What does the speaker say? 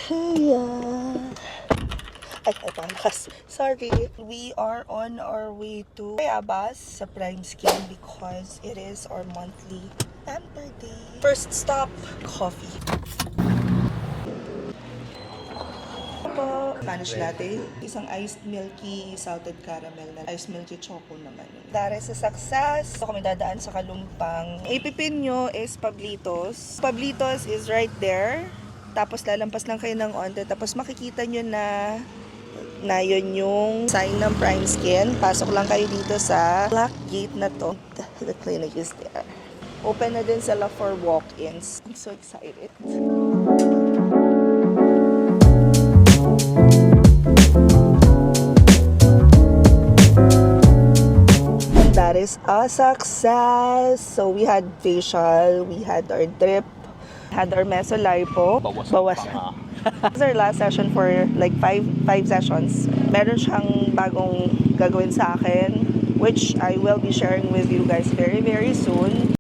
Yeah. Ay, panglakas. Sorry. We are on our way to Ayabas sa Prime Skin because it is our monthly pamper day. First stop, coffee. Spanish latte, isang iced milky salted caramel na iced milky choco naman. Dare sa success, so kami dadaan sa Kalumpang. Ipipin nyo is Pablitos. Pablitos is right there. Tapos lalampas lang kayo ng onte. Tapos makikita nyo na yun yung sign ng Prime Skin. Pasok lang kayo dito sa black gate na to. The clinic is there. Open na din sila for walk-ins. I'm so excited. That is a success. So we had facial, we had our drip, had our mesolipo. Bawasan. This is our last session for like five sessions. Meron siyang bagong gagawin sa akin, which I will be sharing with you guys very, very soon.